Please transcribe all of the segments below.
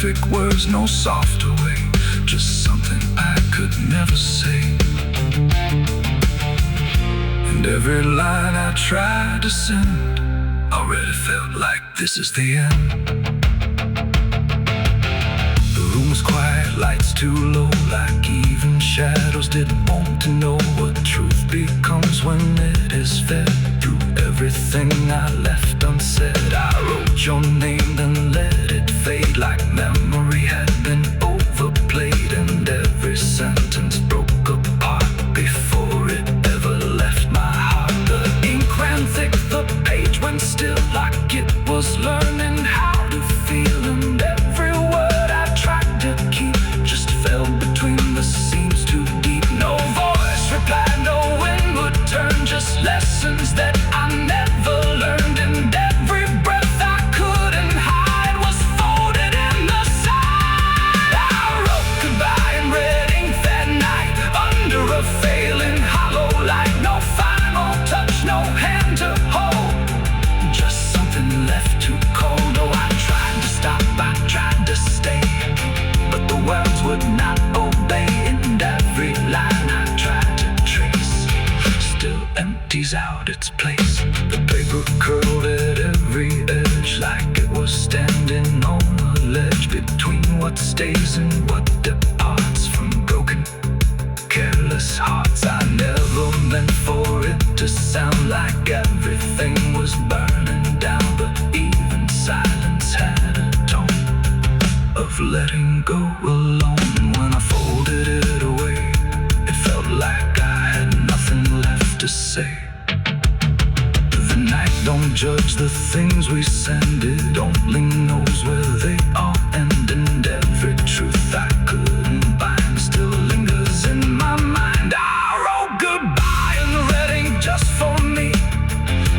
perfect words, no softer way, just something I could never say. And every line I tried to send already felt like this is the end. The room was quiet, lights too low, like even shadows didn't want to know what truth becomes when it is fed through everything I left unsaid. I wrote your name, then let it fade like memory had been overplayed, and every sentence broke apart before it ever left my heart. The ink ran thick, the page went still, like it was learning how to feel, and every word I tried to keep just fell between the seams too deep. No voice replied, no wind would turn, just lessons that I never learned, and every breath I couldn't hide was folded in the side. I wrote goodbye in red ink that night, under a failing hollow light. No final touch, no hand to hold, just something left too cold. Oh, I tried to stop, I tried to stay, but the words would not obey, and every line I tried to trace still empties out its place. The paper curled at every edge, like it was standing on a ledge between what stays and what departs from broken, careless hearts. I never meant for it to sound like everything was burning down, but even silence had a tone of letting go alone. When I folded it away, it felt like I had nothing left to say. The night don't judge the things we send, it only knows where they all end, and every truth I couldn't bind still lingers in my mind. I wrote goodbye in red ink just for me,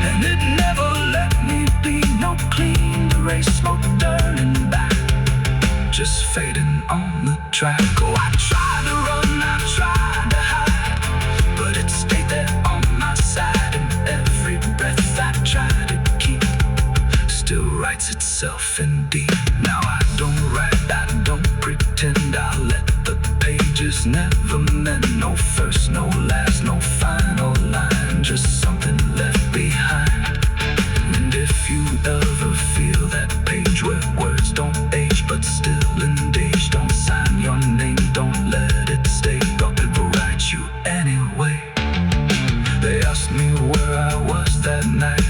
and it never let me be. No clean erase, no turning back, just fading on the track. Oh, I tried to run, I tried to hide, but it stayed there on my side, and every breath I tried to keep still writes itself in deep. Now I don't write, I don't pretend, I let the pages never mend. No first, no last, no final line, just something left behind. And if you ever feel that page where words don't age but still engage, don't sign your name, don't let it stay, but it will write you anyway. They asked me where I was that night,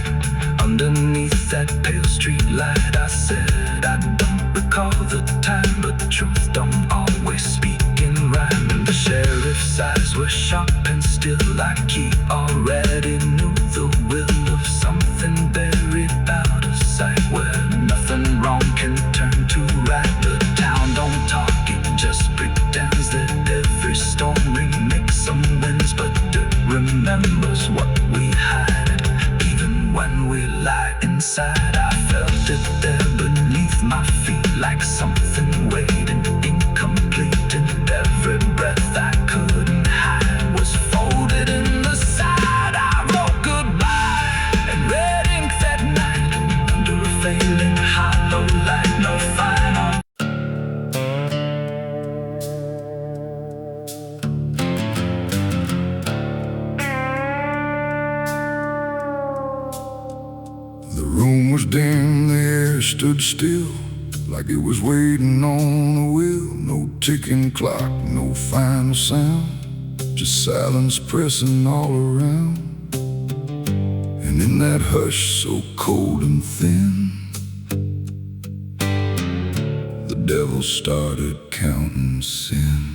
underneath that pale street light. I said I don't recall the time, but the truth don't always speak in rhyme. And the sheriff's eyes were sharp and still, like he already knew the will of something buried out of sight, where nothing wrong can turn to right. The town don't talk, it just pretends that every storm remakes some winds, but it remembers what we hide. Even when we lie inside, I felt it there beneath my feet, like something waiting incomplete, and every breath I couldn't hide was folded in the side. I wrote goodbye in red ink that night, under a failing hollow light. No final. The room was dim, the air stood still, like it was waiting on a wheel. No ticking clock, no final sound, just silence pressing all around. And in that hush so cold and thin, the devil started counting sin.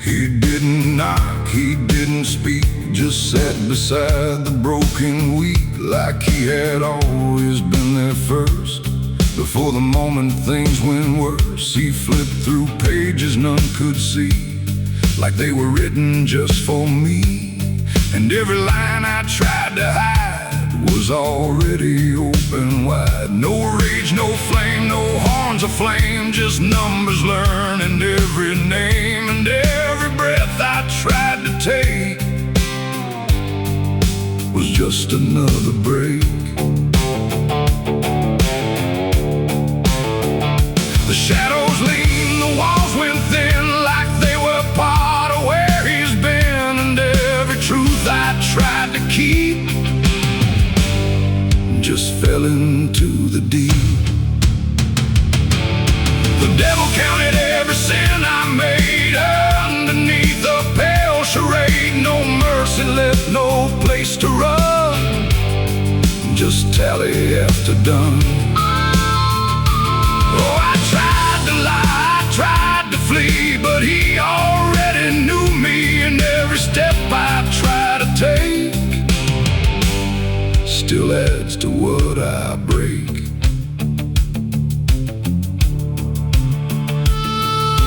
He didn't knock, he didn't speak, just sat beside the broken weak, like he had always been there first. Before the moment things went worse, he flipped through pages none could see, like they were written just for me. And every line I tried to hide was already open wide. No rage, no flame, no horns aflame, just numbers learned and every name and just another break. The shadows lean, the walls went thin, like they were part of where he's been. And every truth I tried to keep just fell into the deep. The devil counted every sin I made underneath a pale charade. No mercy left, no place to run, just tally after done. Oh, I tried to lie, I tried to flee, but he already knew me. And every step I try to take still adds to what I break.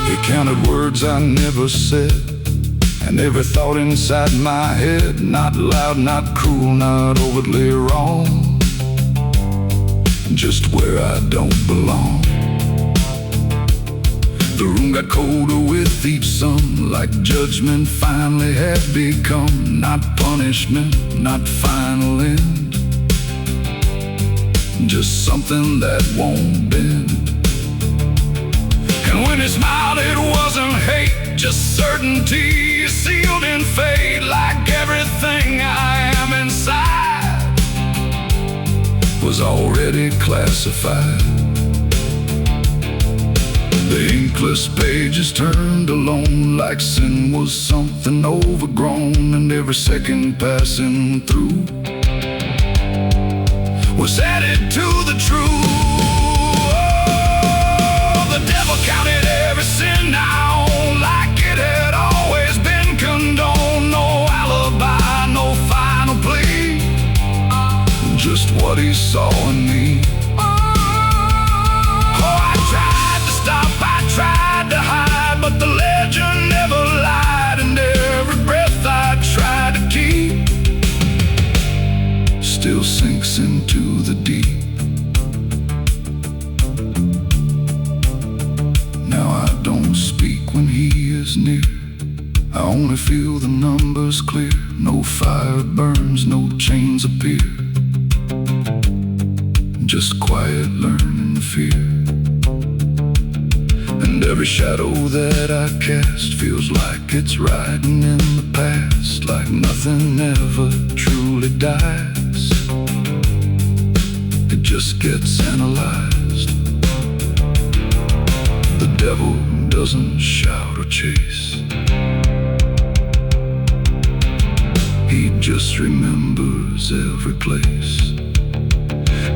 He counted words I never said, and every thought inside my head. Not loud, not cruel, not overtly wrong, just where I don't belong. The room got colder with each sum, like judgment finally had become. Not punishment, not final end, just something that won't bend. And when he smiled, it wasn't hate, just certainty sealed in fate. Like everything I am inside was already classified. The inkless pages turned alone, like sin was something overgrown. And every second passing through was added to the truth. Oh, the devil counted every sin now, like it had always been condoned. No alibi, no final plea, just what he saw in me. Oh, I tried to stop, I tried to hide, but the legend never lied. And every breath I tried to keep still sinks into the deep. Now I don't speak when he is near, I only feel the numbers clear. No fire burns, no chains appear, just quiet learning fear. And every shadow that I cast feels like it's riding in the past. Like nothing ever truly dies, it just gets analyzed. The devil doesn't shout or chase, he just remembers every place.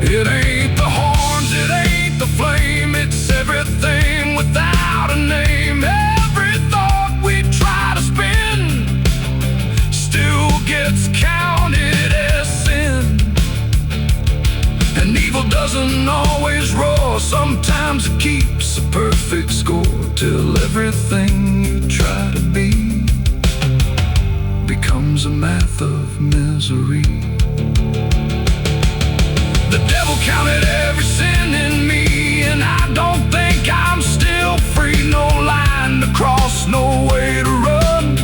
It ain't the horns, it ain't the flame, it's everything without a name. Every thought we try to spin still gets counted as sin. And evil doesn't always roar, sometimes it keeps a perfect score, till everything you try to be becomes a math of misery. The devil counted every sin in me, and I don't think I'm still free. No line to cross, no way to run,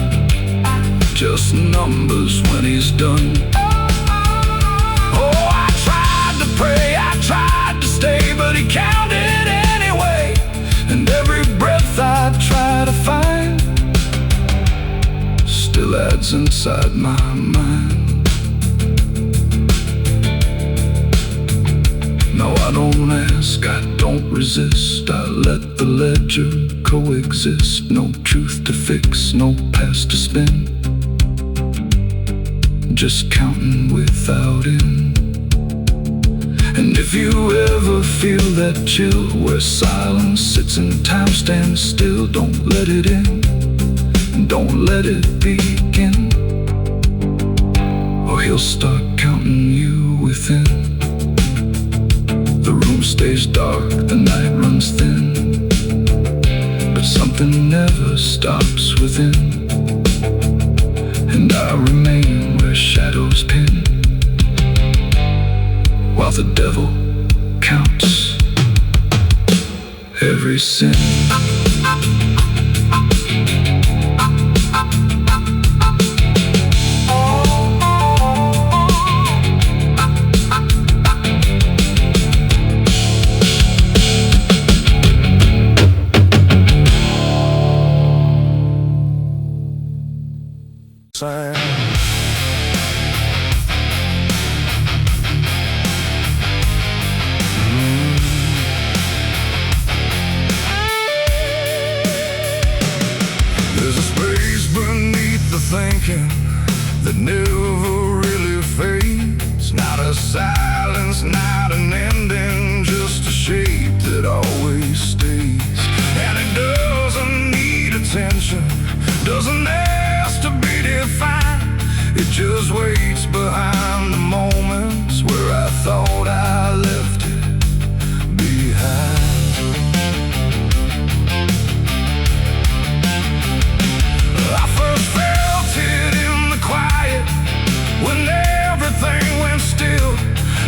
just numbers when he's done. Oh, I tried to pray, I tried to stay, but he counted anyway. And every breath I try to find still adds inside my mind. No, I don't ask, I don't resist, I let the ledger coexist. No truth to fix, no past to spin, just counting without end. And if you ever feel that chill, where silence sits and time stands still, don't let it in, don't let it begin, or he'll start counting you within. The room stays dark, the night runs thin, but something never stops within. And I remain where shadows pin, while the devil counts every sin. sand. There's a space beneath the thinking that never really fades. Not a silence, not an ending, just a shape that always stays. And it doesn't need attention, doesn't ask to be defined. It just waits behind the moments where I thought I left it behind. I first felt it in the quiet, when everything went still,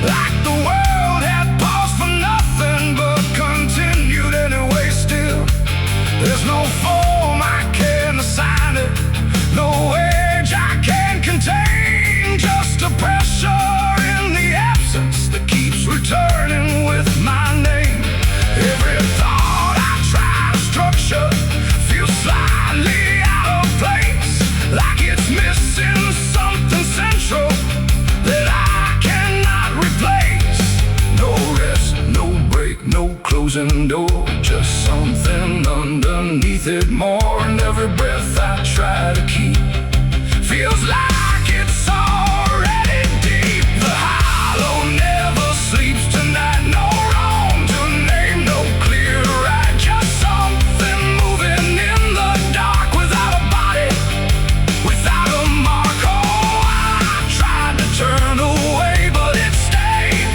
like the world had paused for nothing but continued anyway still. There's no form I can assign it, no age I can contain, just a pressure in the absence that keeps returning with my name. Every thought I try to structure feels slightly out of place, like it's missing something central that I cannot replace. No rest, no break, no closing door, just something underneath it more. And every breath I try to keep feels like it's already deep. The hollow never sleeps tonight, no wrong to name, no clear right, just something moving in the dark without a body, without a mark. Oh, I tried to turn away, but it stayed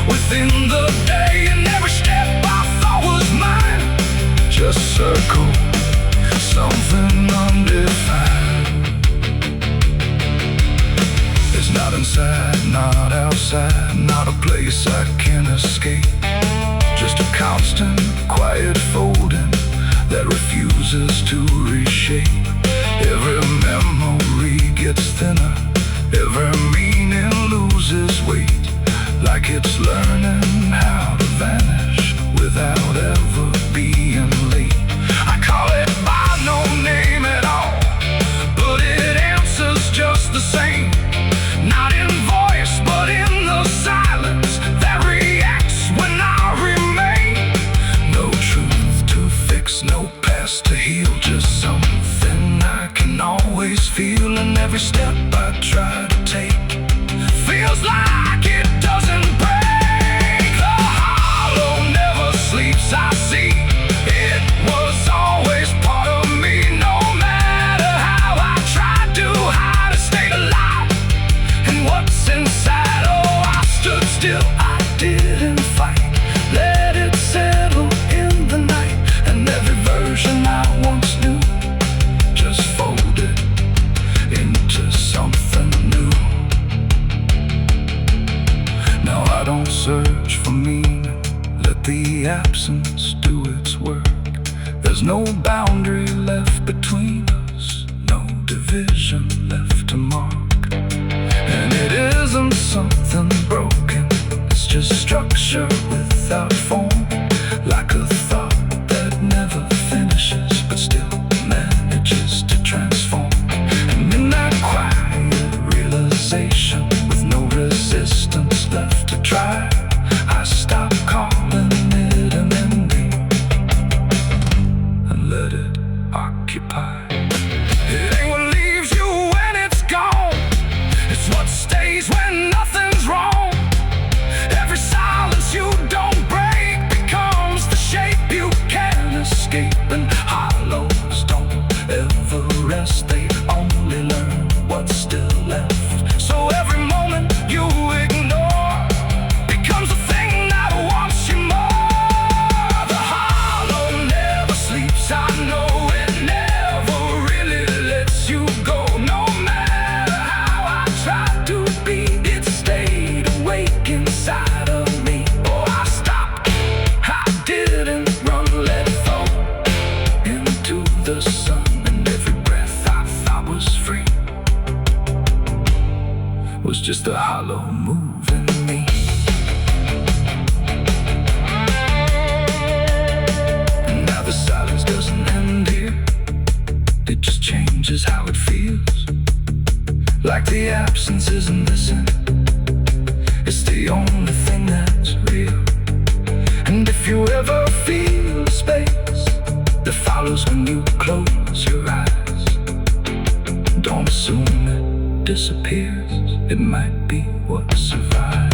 within the day, and every step I thought was mine just circle, something undefined. It's not inside, not outside, not a place I can escape, just a constant, quiet folding that refuses to reshape. Every memory gets thinner, every meaning loses weight, like it's learning how to vanish without ever being late. I call it by no name at all, but it answers just the same. Not in voice, but in the silence that reacts when I remain. No truth to fix, no past to heal, just something I can always feel. And every step I try to take feels like it doesn't break. The hollow never sleeps, I see. It was always part of me, no matter how I tried to hide, it stayed alive. And what's inside, oh, I stood still, I didn't fight, let it settle in the night. And every version I once knew just folded into something new. Now I don't search for meaning, let the absence do its work. There's no boundary left between us, no division left to mark. And it isn't something broken, it's just structure without form, like a thought that never finishes but still manages to transform. And in that quiet realization, with no resistance left to try, I stop calling it an ending and let it occupy. It ain't what leaves you when it's gone, it's what stays when nothing's wrong. Every silence you don't break becomes the shape you can't escape. And hollows don't ever rest, they only learn what's still left. So every moment you ignore becomes a thing that wants you more. The hollow never sleeps, I know it never really lets you go. No matter how I tried to be, it stayed awake inside of me. Oh, I stopped, I didn't run, let it fall into the sun. And every breath I thought was free was just a hollow moving me. And now the silence doesn't end here, it just changes how it feels. like the absence isn't missing. It's the only thing that's real. And if you ever feel space that follows when you close your eyes, don't assume it disappears. It might be what survives.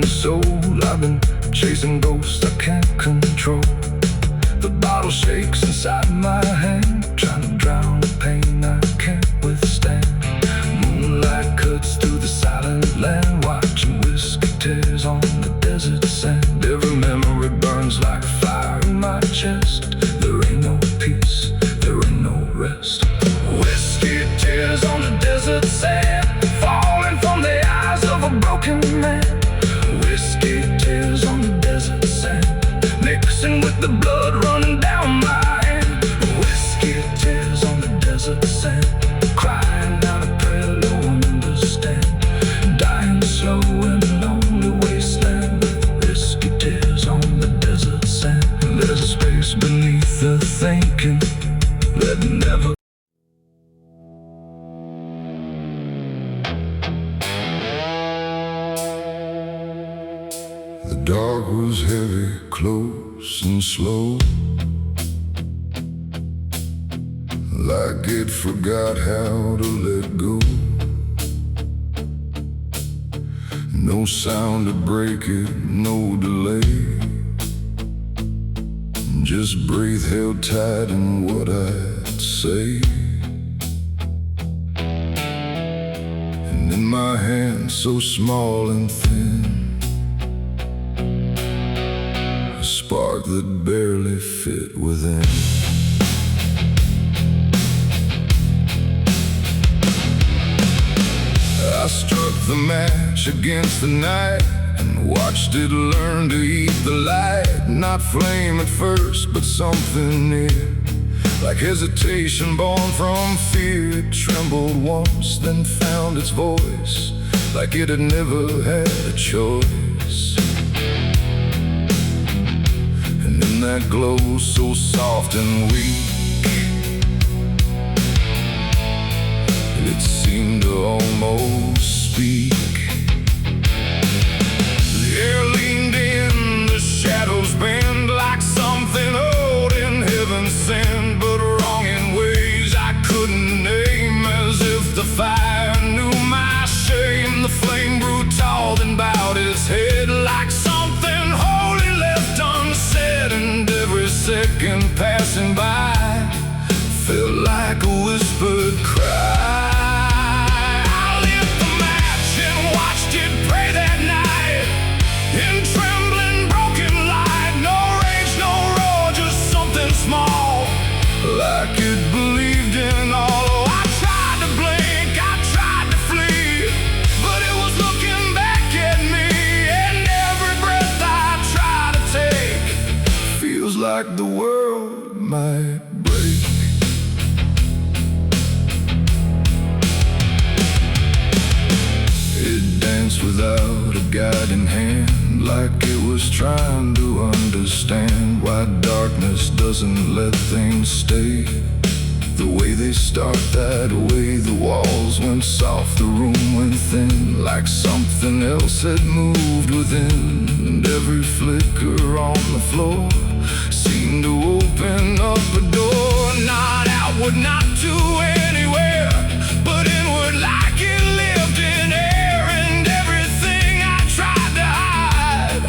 Soul, I've been chasing ghosts I can't control. The bottle shakes inside my hand, trying to drown the pain I can't withstand. Moonlight cuts through the silent land, watching whiskey tears on the desert sand. Every memory burns like fire in my chest. There ain't no peace, there ain't no rest. Whiskey tears on the desert sand, falling from the eyes of a broken man. Whiskey tears on the desert sand, mixing with the blood running down my hand. Whiskey tears on the desert sand, crying out a prayer no one understands. Dying slow in a lonely wasteland. Whiskey tears on the desert sand. There's a space beneath the thinking that never. The dark was heavy, close and slow, like it forgot how to let go. No sound to break it, no delay, just breath held tight in what I'd say. And in my hand so small and thin, spark that barely fit within. I struck the match against the night and watched it learn to eat the light. Not flame at first, but something near, like hesitation born from fear. It trembled once, then found its voice, like it had never had a choice. That glow so soft and weak, it seemed to almost speak. The air leaned in, the shadows bend, like something old in heaven sent, but wrong in ways I couldn't name. As if the fire knew my shame, the flame grew tall then bowed its head, like something holy left unsaid. And every second passing by felt like a whispered cry. I lit the match and watched it pray that night, in trembling broken light. No rage, no roar, just something small, like it believed in all. Oh, I tried to blink, I tried to flee, but it was looking back at me. And every breath I try to take feels like the world might break. It danced without a guiding hand, like it was trying to understand why darkness doesn't let things stay the way they start. That way the walls went soft, the room went thin, like something else had moved within. And every flicker on the floor seemed to open up a door, not outward, not to anywhere, but inward, like it lived in air. And everything I tried to hide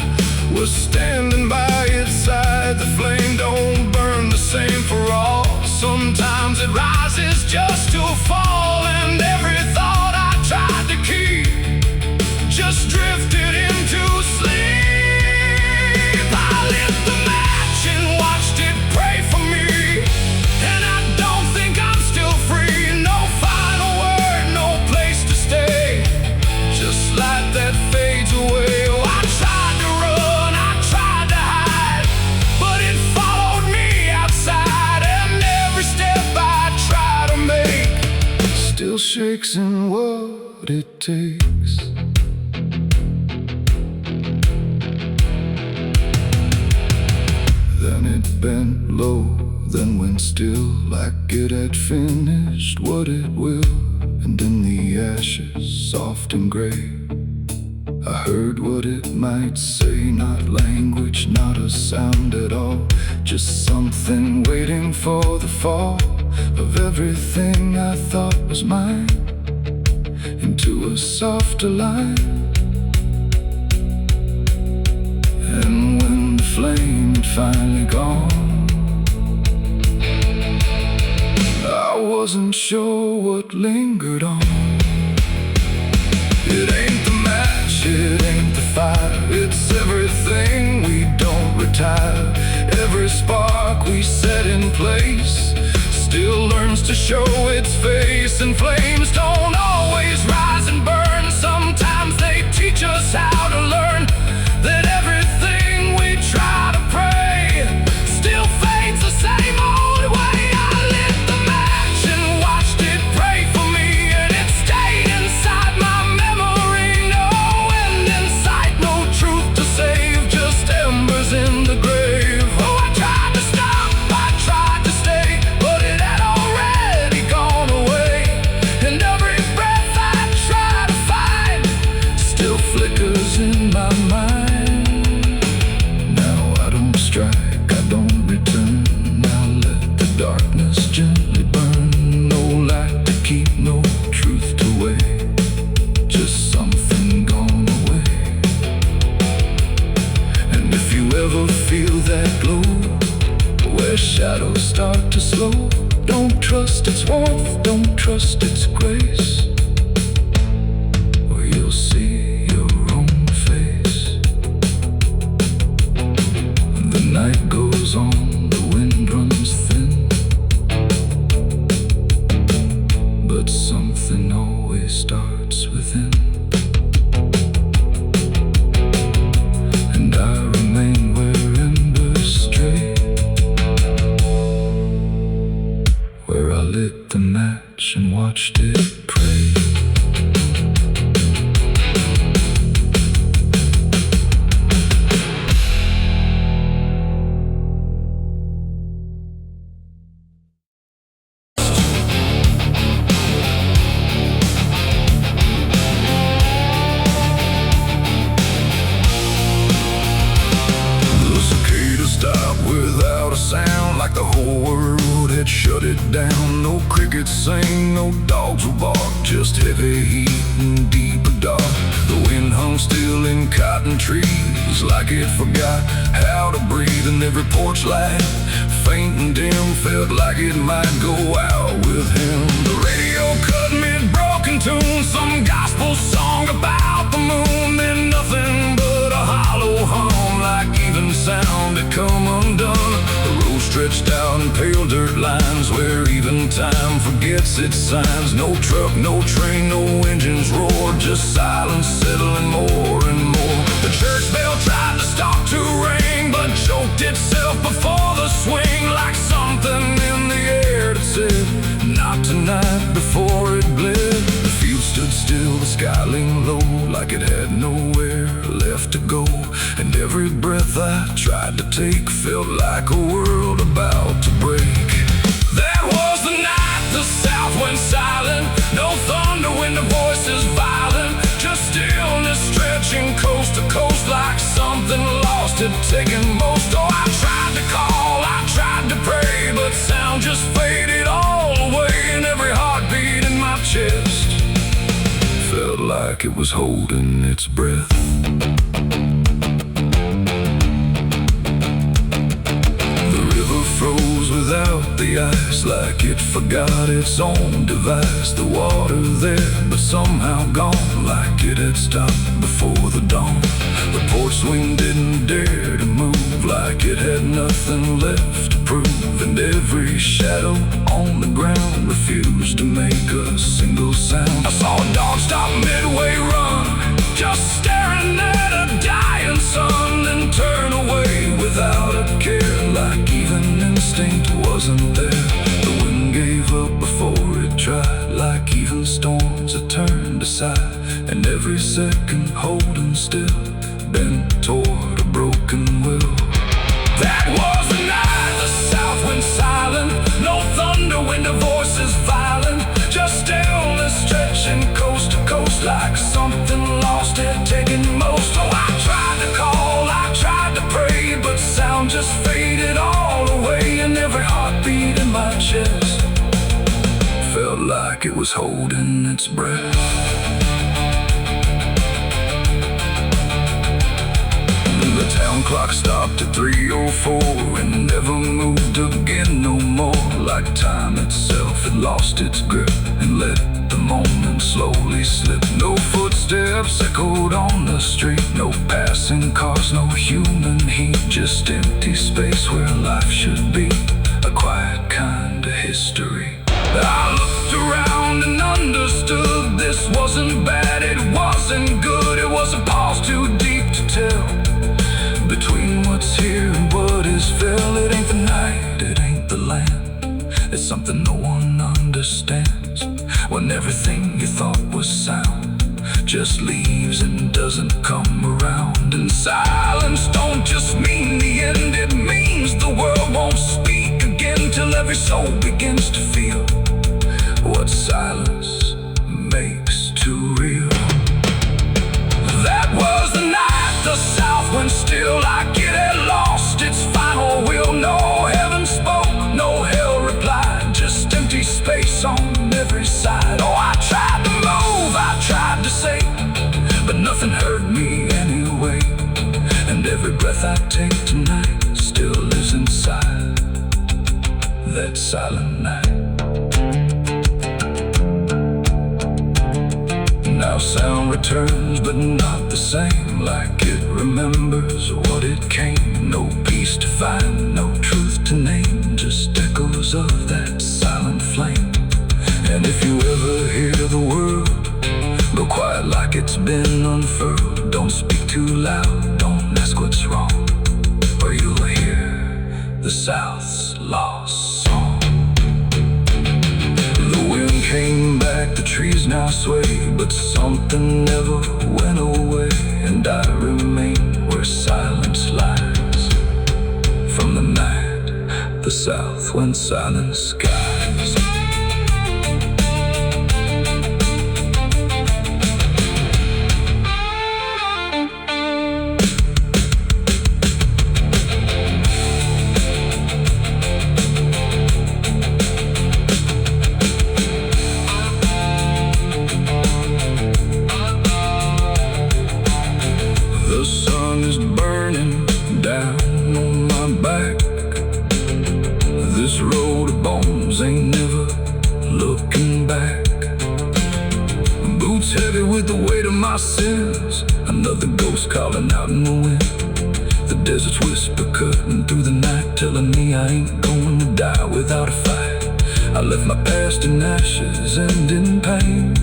was standing by its side. The flame don't burn the same for all. Sometimes it rises just to fall, and every thought still shakes in what it takes. Then it bent low, then went still, like it had finished what it will. And in the ashes, soft and gray, I heard what it might say. Not language, not a sound at all, just something waiting for the fall of everything I thought was mine into a softer line. And when the flame had finally gone, I wasn't sure what lingered on. It ain't the match, it ain't the fire, it's everything we don't retire. Every spark we set in place still learns to show its face. And flames don't always rise and burn, sometimes they teach us how to learn that everything we try to pray still fades the same old way. I lit the match and watched it pray for me, and it stayed inside my memory. No end in sight, no truth to save, just embers in the grave. Oh, I tried to stop, I tried to stay, but it had already gone away. And every breath I try to find still flickers in my mind. Now I don't strike, I don't return. Now let the darkness gently burn. No light to keep, no truth to weigh, just something gone away. And if you ever feel that glow where shadows start to slow, don't trust its warmth, don't trust its grace, or you'll see your own face. The night goes on, the wind runs thin, but something always starts within. And I remain where embers stray, where I lit the match and watched it pray. The cicada stopped without a sound, like the whole world had shut it down. No crickets sang, no dogs would bark, just heavy heat and deeper dark. The wind hung still in cotton trees, like it forgot how to breathe. And every porch light, faint and dim, felt like it might go out with him. The radio cut mid-broken tune, some gospel song about the moon. Then nothing but a hollow hum, like even sound had come undone. The road stretched out in pale dirt lines, where even time forgets its signs. No truck, no train, no engines roar, just silence settling more and more. The church bell tried to stop to ring, but choked itself before the swing, like something in the air that said, not tonight, before it bled. The field stood still, the sky leaned low, like it had nowhere left to go. And every breath I tried to take felt like a world about to break. That was the night the south went silent, no thunder when the voices violent, just stillness stretching coast to coast, like something lost had taken most. Oh, I tried to call, I tried to pray, but sound just faded all away. And every heartbeat in my chest felt like it was holding its breath. Froze without the ice, like it forgot its own device. The water there, but somehow gone, like it had stopped before the dawn. The porch swing didn't dare to move, like it had nothing left to prove. And every shadow on the ground refused to make a single sound. I saw a dog stop midway run, just staring at a dying sun, then turn away without a care, like even instinct wasn't there. The wind gave up before it tried, like even beside, and every second holding still, bent toward a broken will. That was the night the south went silent. No thunder when the voices violent, just stillness stretching coast to coast, like something lost had taken most. Oh, I tried to call, I tried to pray, but sound just faded all away, and every heartbeat in my chest felt like it was holding its breath. The town clock stopped at 3:04 and never moved again no more. Like time itself had lost its grip and let the moment slowly slip. No footsteps echoed on the street, no passing cars, no human heat, just empty space where life should be, a quiet kind of history. I looked around and understood this wasn't bad, it wasn't good, it was a pause too deep to tell. Between what's here and what is fell, it ain't the night, it ain't the land, it's something no one understands. When everything you thought was sound just leaves and doesn't come around. And silence don't just mean the end, it means the world won't speak again till every soul begins to feel what silence makes too real. That was the night the south went still, like it had lost its final will. No heaven spoke, no hell replied, just empty space on every side. Oh, I tried to move, I tried to say, but nothing heard me anyway. And every breath I take tonight still lives inside that silent night. Now sound returns, but not the same, like it remembers what it came. No peace to find, no truth to name, just echoes of that silent flame. And if you ever hear the word, go quiet like it's been unfurled. Don't speak too loud, don't ask what's wrong, or you'll hear the South's lost song. The wind came back, the trees now sway, but something never went away. And I remain where silence lies. From the night the South went silent skies. The sun is burning down on my back. This road of bones ain't never looking back. Boots heavy with the weight of my sins, another ghost calling out in the wind. The desert's whisper cutting through the night, telling me I ain't going to die without a fight. I left my past in ashes and in pain,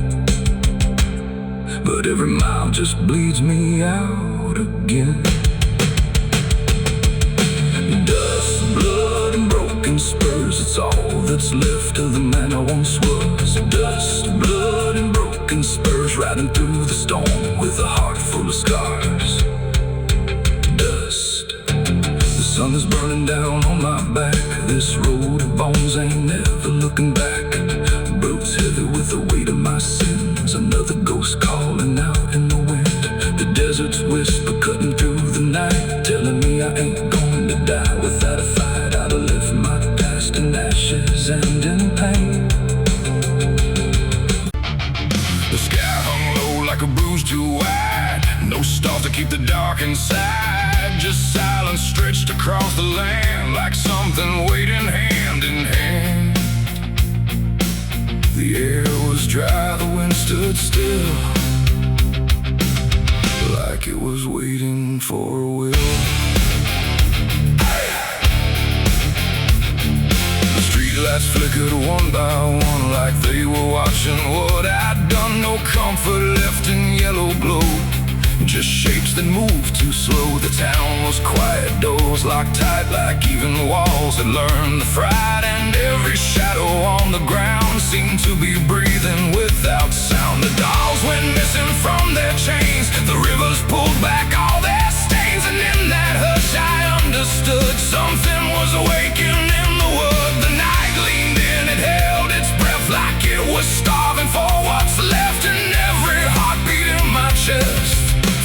but every mile just bleeds me out again. Dust, blood, and broken spurs, it's all that's left of the man I once was. Dust, blood, and broken spurs, riding through the storm with a heart full of scars. Dust, the sun is burning down on my back. This road of bones ain't never looking back. Boots heavy with the weight of my sins, another ghost calling out in the wind. The desert's whisper cutting through the night, telling me I ain't going to die without a fight. I'd have left my past in ashes and in pain. The sky hung low like a bruise too wide, no stars to keep the dark inside. Just silence stretched across the land, like something waiting hand in hand. The air was dry, the wind stood still, like it was waiting for a will. The streetlights flickered one by one, like they were watching what I'd done. No comfort left in yellow glow, just shapes that moved too slow. The town was quiet, doors locked tight, like even walls had learned the fright. And every shadow on the ground seemed to be breathing without sound. The dolls went releasing from their chains. The rivers pulled back all their stains, and in that hush I understood something was awakening in the wood. The night leaned in, it held its breath like it was starving for what's left, and every heartbeat in my chest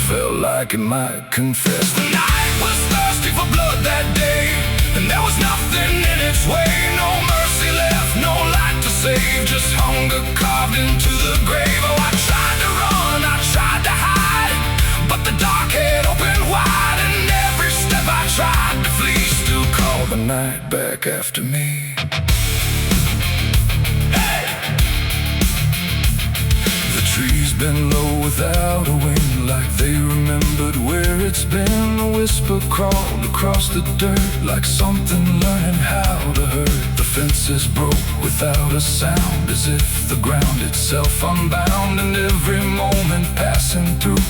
felt like it might confess. The night was thirsty for blood that day, and there was nothing in its way. No mercy left, no light to save, just hunger carved into the grave. Oh, I tried to run, I tried to hide, but the dark had opened wide, and every step I tried to flee still called the night back after me. Hey! The trees been low without a wing, like they remembered where it's been. A whisper crawled across the dirt, like something learning how to hurt. The fences broke without a sound, as if the ground itself unbound, and every moment passing through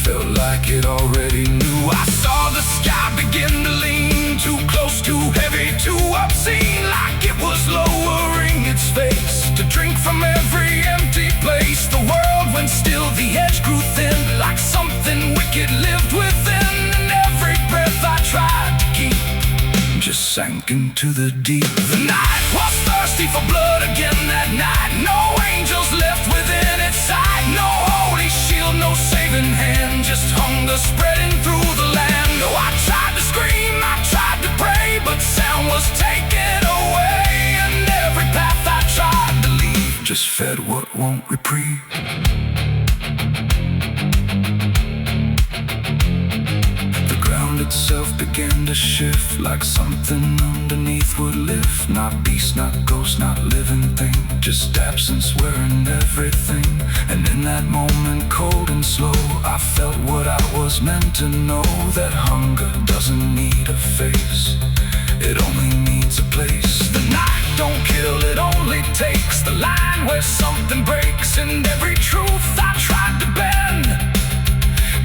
felt like it already knew. I saw the sky begin to lean, too close, too heavy, too obscene, like it was lowering its face to drink from every empty place. The world went still, the edge grew thin, like something wicked lived within, and every breath I tried to keep just sank into the deep. The night was thirsty for blood again that night. No angels left within its sight, no holy shield, no saving hand, just hunger spreading through the land. Oh, I tried to scream, I tried to pray, but sound was taken away, and every path I tried to leave just fed what won't reprieve. Itself began to shift, like something underneath would lift. Not beast, not ghost, not living thing, just absence wearing everything. And in that moment, cold and slow, I felt what I was meant to know, that hunger doesn't need a face, it only needs a place. The night don't kill, it only takes the line where something breaks, and every truth I tried to bend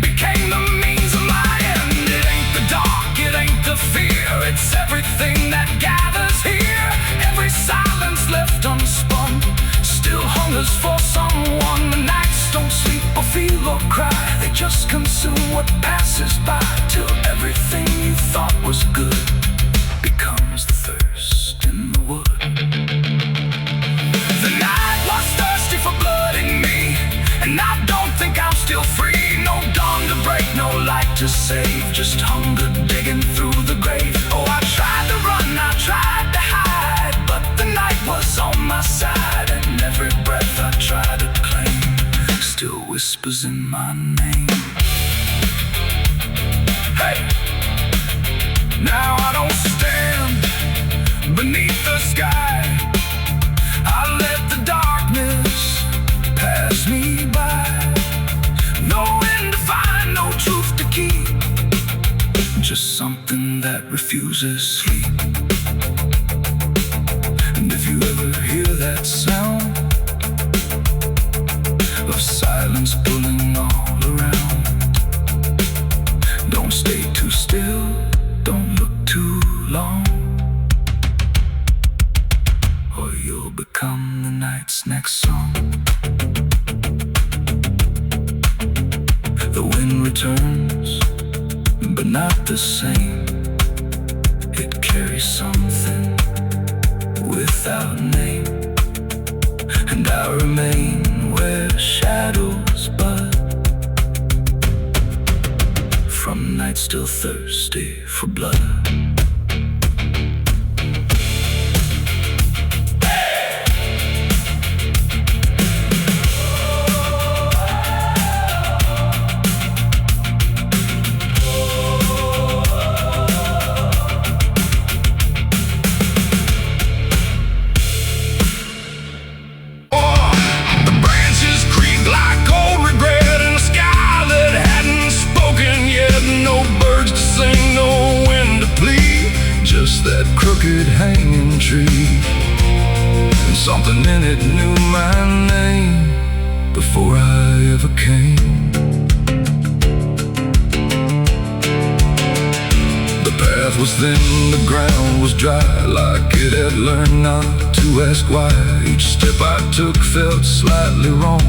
became the means of my end. It ain't the dark, it ain't the fear, it's everything that gathers here. Every silence left unspun still hungers for someone. The nights don't sleep or feel or cry, they just consume what passes by, till everything you thought was good becomes the thirst in the wood. The night was thirsty for blood in me, and I don't think I'm still free. No dawn to break, no light to save, just hunger digging through the grave. Oh, I tried to run, I tried to hide, but the night was on my side, and every breath I tried to claim still whispers in my name. Hey! Now I don't stand beneath the sky, I let the darkness pass me by. No end to find, no truth to keep, just something that refuses sleep. And if you ever hear that sound of silence pulling all around, don't stay too still, don't look too long, or you'll become the night's next song. The wind returns, but not the same. It carries something without name, and I remain where shadows bud, from nights still thirsty for blood. Hanging tree, and something in it knew my name before I ever came. The path was thin, the ground was dry, like it had learned not to ask why. Each step I took felt slightly wrong,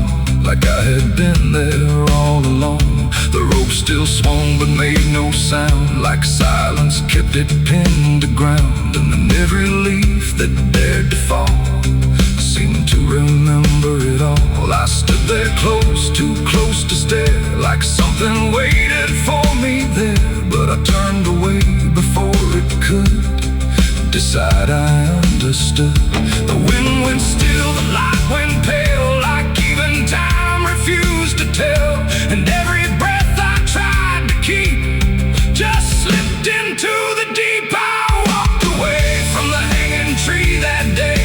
like I had been there all along. The rope still swung but made no sound, like silence kept it pinned to ground. And then every leaf that dared to fall seemed to remember it all. I stood there close, too close to stare, like something waited for me there. But I turned away before it could decide. I understood. The wind went still, the light went pale, like even time refused to tell. And every breath I tried to keep just slipped into the deep. I walked away from the hanging tree that day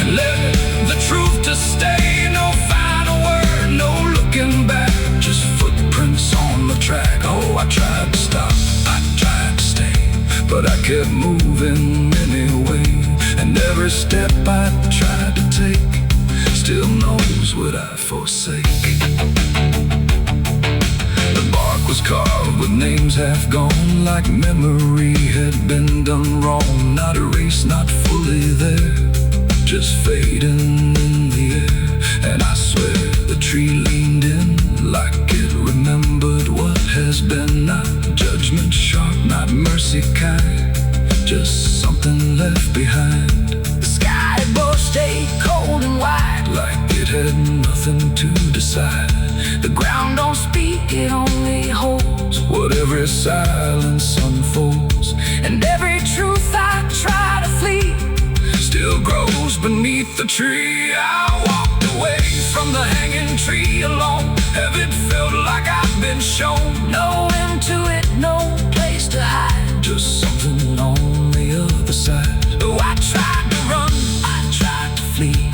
and left the truth to stay. No final word, no looking back, just footprints on the track. Oh, I tried to stop, I tried to stay, but I kept moving anyway. And every step I tried to take still knows what I forsake. The bark was carved with names half gone, like memory had been done wrong. Not erased, not fully there, just fading in the air. And I swear the tree leaned in like it remembered what has been. Not judgment sharp, not mercy kind, just something left behind. The sky above stayed cold and white, like it had nothing to decide. The ground don't speak, it only holds what every silence unfolds. And every truth I try to flee still grows beneath the tree. I walked away from the hanging tree alone. Heaven felt like I'd been shown. No end to it, no place to hide, just something on the other side. Oh, I tried to run, I tried to flee,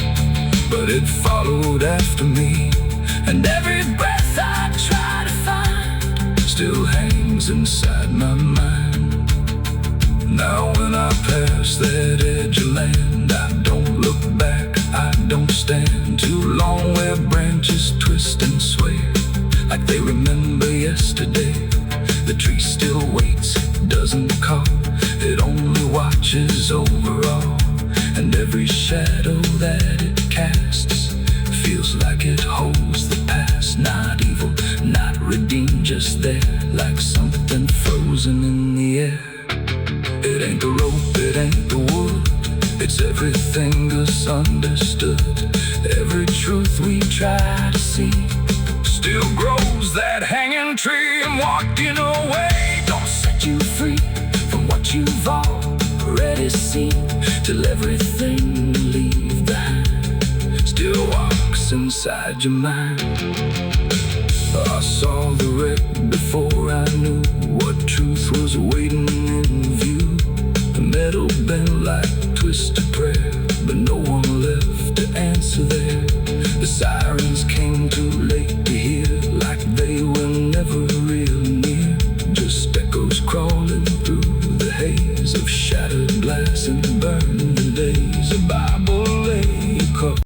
but it followed after me. And every breath I try to find still hangs inside my mind. Now when I pass that edge of land, I don't look back, I don't stand too long where branches twist and sway, like they remember yesterday. The tree still waits, doesn't call, it only watches over all. And every shadow that it casts feels like it holds the past. Not evil, not redeemed, just there, like something frozen in the air. It ain't the rope, it ain't the wood, it's everything misunderstood. Every truth we try to see still grows that hanging tree. And walking away don't set you free from what you've already seen, till everything you leave behind still walks inside your mind. I saw the wreck before I knew what truth was waiting in view. The metal bent like twisted prayer, but no one left to answer there. The sirens came too late to hear, like they were never real near, just echoes crawling through the haze of shattered glass and burning days. A Bible lay across.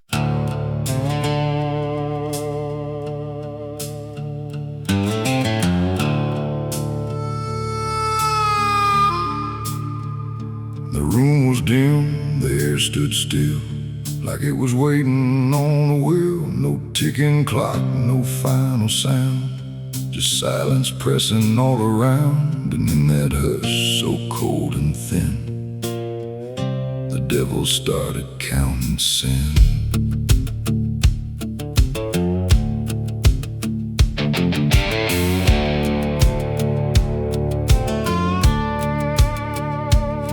The room was dim, the air stood still, like it was waiting on a wheel. No ticking clock, no final sound, just silence pressing all around. And in that hush so cold and thin, the devil started counting sin.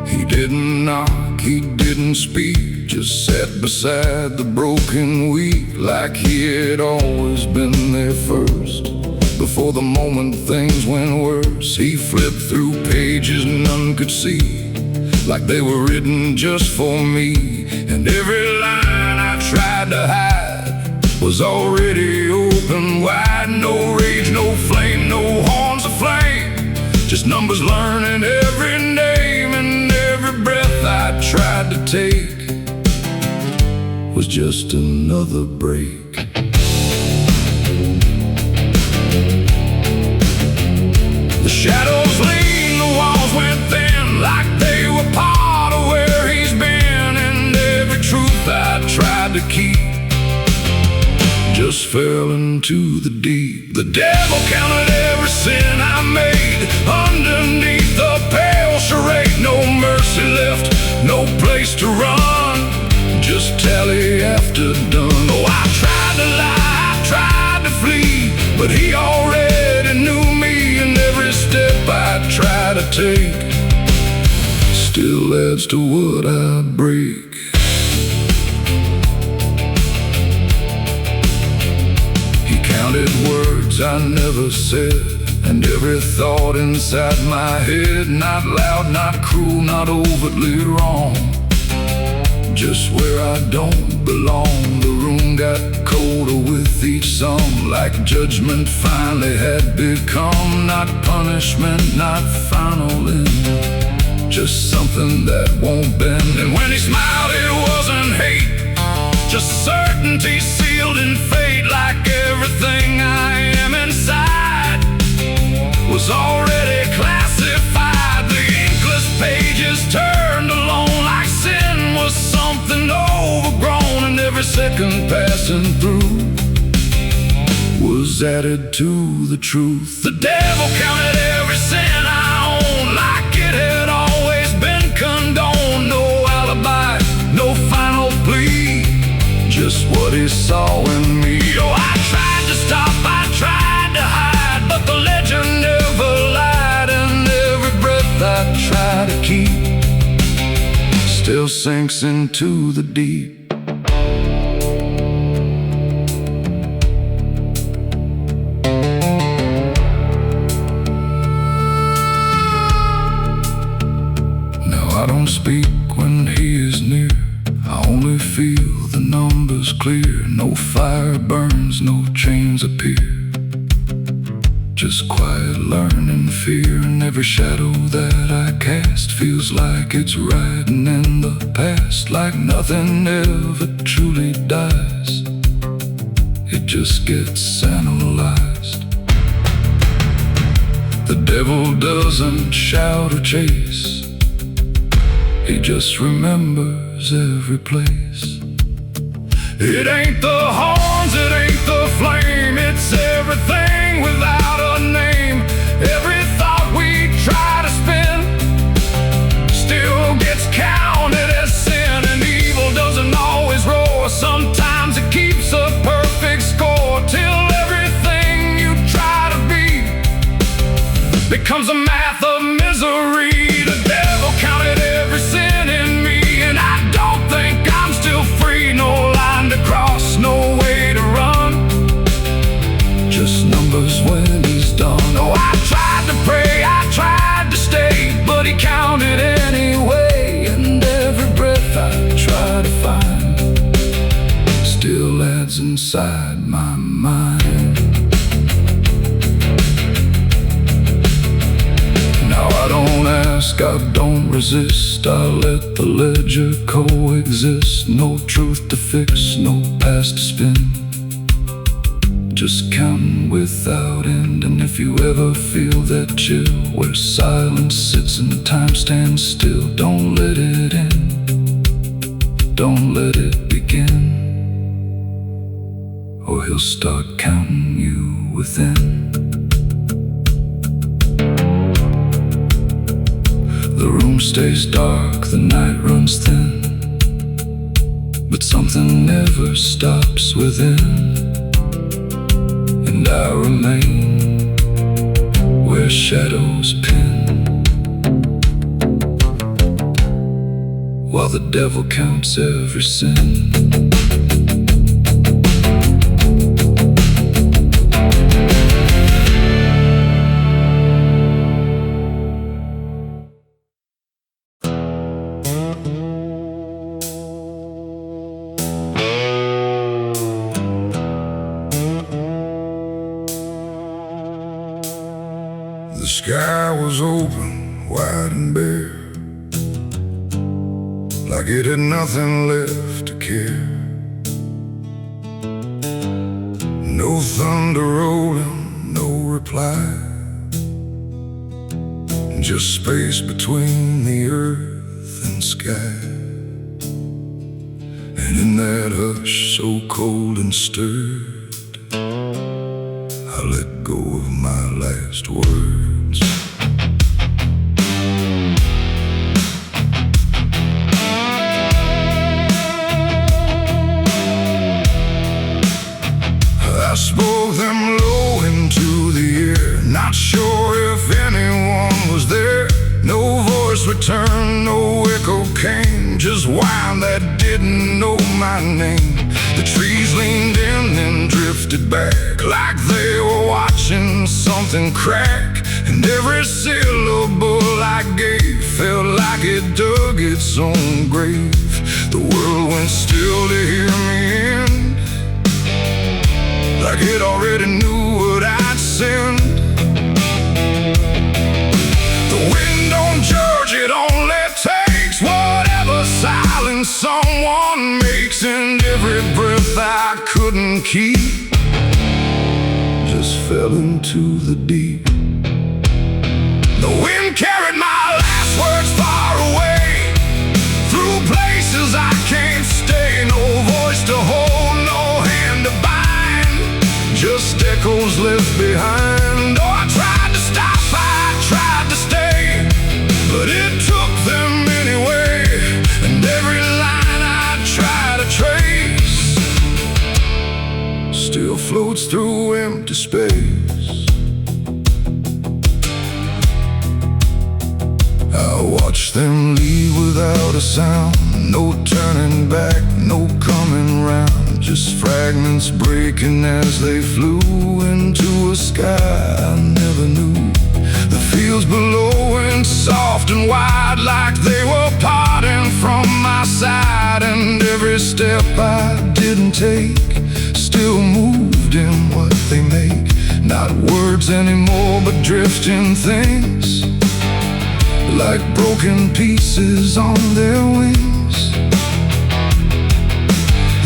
He didn't knock, he didn't speak, just sat beside the broken wheat, like he had always been there first. Before the moment things went worse, he flipped through pages none could see, like they were written just for me. And every line I tried to hide was already open wide. No rage, no flame, no horns of flame, just numbers learning every name. And every breath I tried to take was just another break. The shadows lean, the walls went thin, like they were part of where he's been. And every truth I tried to keep just fell into the deep. The devil counted every sin I made underneath the pale charade. No mercy left, no place to run, just tally after done. Oh, I tried to lie, I tried to flee, but he already knew me, and every step I try to take still adds to what I break. He counted words I never said, and every thought inside my head. Not loud, not cruel, not overtly wrong, just where I don't belong. The room got colder with each song, like judgment finally had become. Not punishment, not final end, just something that won't bend. And when he smiled, it wasn't hate, just certainty sealed in fate. Like everything I am inside was already classified. The inkless pages turned alone, like sin was something overgrown, and every second passing through was added to the truth. The devil counted every sin I own, like it had always been condoned. No alibi, no final plea, just what he saw in me. Oh, I tried to stop, I tried to hide, but the legend never lied, and every breath I try to keep still sinks into the deep. Now I don't speak when he is near, I only feel the numbers clear. No fire burns, no chains appear, just quiet learning fear. And every shadow that I cast feels like it's riding in the past, like nothing ever truly dies, it just gets analyzed. The devil doesn't shout or chase, he just remembers every place. It ain't the horns, it ain't the flame, it's everything without a name. Every thought we try to spin still gets counted as sin, and evil doesn't always roar. Sometimes it keeps a perfect score, till everything you try to be becomes a math of misery. The devil counted every sin in me, and I don't think I'm still free. No line to cross, no way to run, just numbers when he's done. Oh, I tried to pray, I tried to stay, but he counted anyway, and every breath I try to find still adds inside my mind. Now I don't ask, I don't resist, I let the ledger coexist. No truth to fix, no past to spin, just counting without end. And if you ever feel that chill where silence sits and time stands still, don't let it in, don't let it begin, or he'll start counting you within. The room stays dark, the night runs thin, but something never stops within. And I remain where shadows pin, while the devil counts every sin. The sky was open, wide and bare, like it had nothing left to care. No thunder rolling, no reply, just space between the earth and sky. And in that hush so cold and stirred, I let go of my last words. I spoke them low into the air, not sure if anyone was there. No voice returned, no echo came, just wine that didn't know my name. The trees leaned in and drifted back, like they were watching something crack. And every syllable I gave felt like it dug its own grave. The world went still to hear me end, like it already knew what I'd send. The wind don't judge, it only takes whatever silence someone makes. And every breath I couldn't keep just fell into the deep. The wind carried my last words far away, through places I can't stay. No voice to hold, no hand to bind, just echoes left behind. Oh, I tried to stop, I tried to stay, but it took them anyway. And every line I try to trace still floats through empty space. I watch them leave without a sound, no turning back, no coming round, just fragments breaking as they flew into a sky I never knew. The fields below went soft and wide, like they were parting from my side. And every step I didn't take still moved in what they make. Not words anymore, but drifting things, like broken pieces on their wings.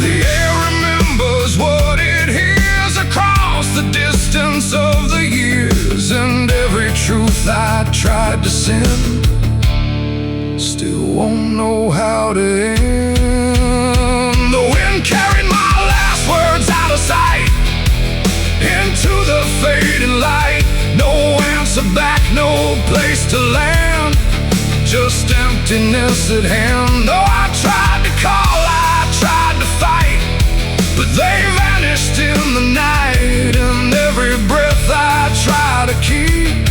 The air remembers what it hears across the distance of the years. And every truth I tried to send still won't know how to end. The wind carried my last words out of sight, into the fading light. No answer back, no place to land, just emptiness at hand. Oh, I tried to call, I tried to fight, but they vanished in the night. And every breath I try to keep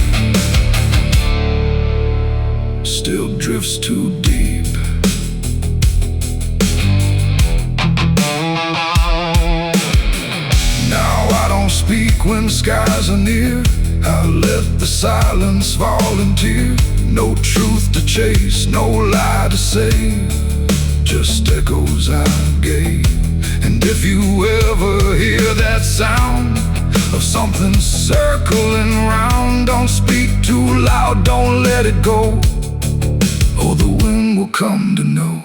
still drifts too deep. Now I don't speak when skies are near, I let the silence volunteer. No truth to chase, no lie to save, just echoes I gave. And if you ever hear that sound of something circling round, don't speak too loud, don't let it go, or the wind will come to know.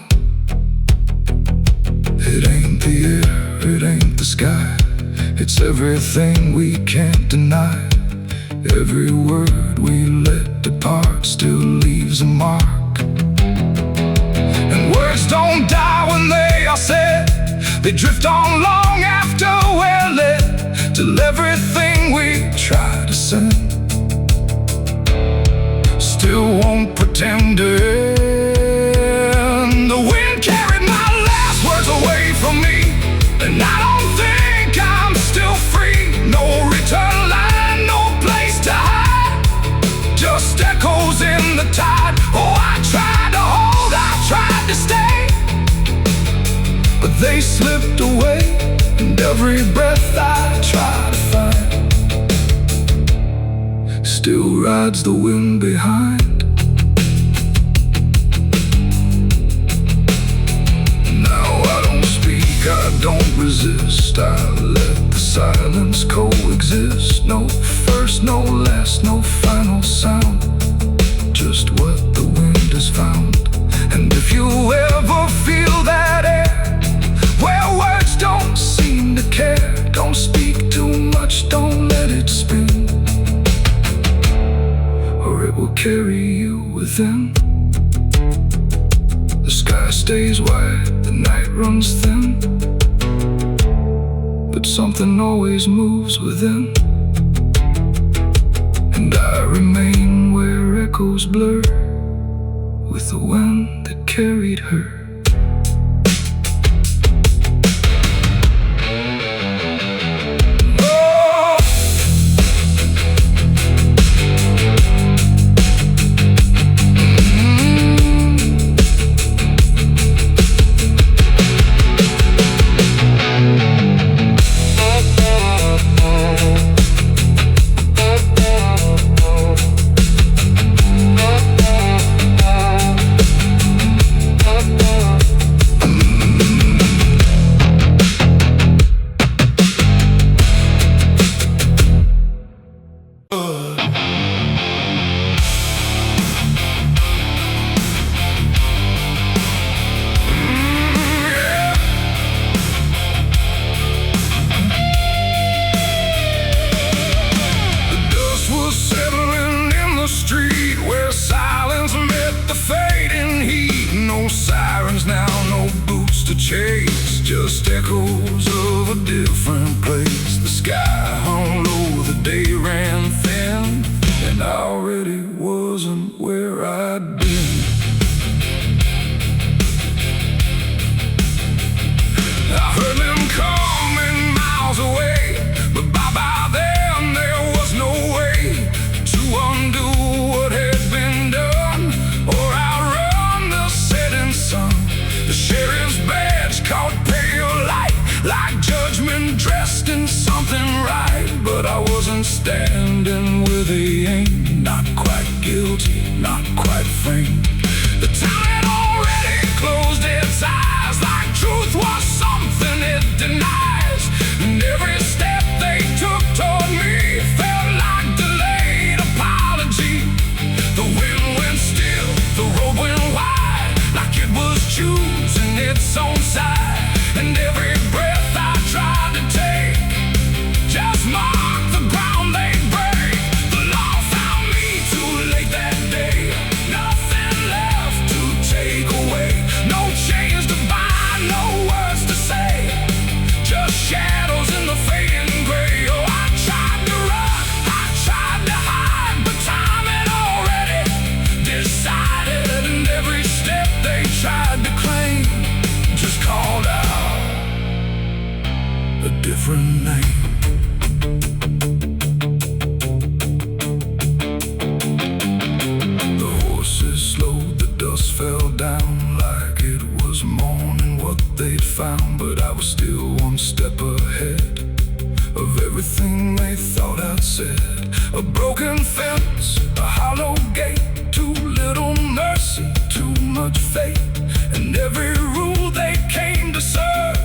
It ain't the air, it ain't the sky, it's everything we can't deny. Every word we let depart still leaves a mark. And words don't die when they are said, they drift on long after we're lit, till everything we try to send still won't pretend to end. The wind carried my last words away from me, and I don't think I'm still free. No return line, no place to hide, just echoes in the tide. Oh, I tried to hold, I tried to stay, but they slipped away. And every breath I try to find still rides the wind behind. Now I don't speak, I don't resist, I let the silence coexist. No first, no last, no final sound, just what the wind has found. And if you ever feel that air, where words don't seem to care, don't speak too much, don't let it spin, or it will carry you within. The sky stays wide, the night runs thin, but something always moves within. and I remain where echoes blur with the wind that carried her. Chase, just echoes of a different place. The sky hung low, the day ran thin, and I already wasn't where I'd been. I heard them coming miles away, but by then there was no way to undo what had been done or outrun the setting sun. The sheriff's badge caught pale light, like judgment dressed in something right. But I wasn't standing where they aimed, not quite guilty, not quite framed. The town had already closed its eyes, like truth was something it denies. And every step they took toward me felt like delayed apology. The wind went still, the road went wide, like it was choosing its own side. And every breath I tried to take just marked the ground they break. The law found me too late that day, nothing left to take away. No chains to bind, no words to say, just shadows in the fading gray. Oh, I tried to run, I tried to hide, but time had already decided. And every step they tried to claim just called out a different name. The horses slowed, the dust fell down like it was morning what they'd found. But I was still one step ahead of everything they thought I'd said. A broken fence, a hollow gate, too little mercy, too much fate. And every rule they came to serve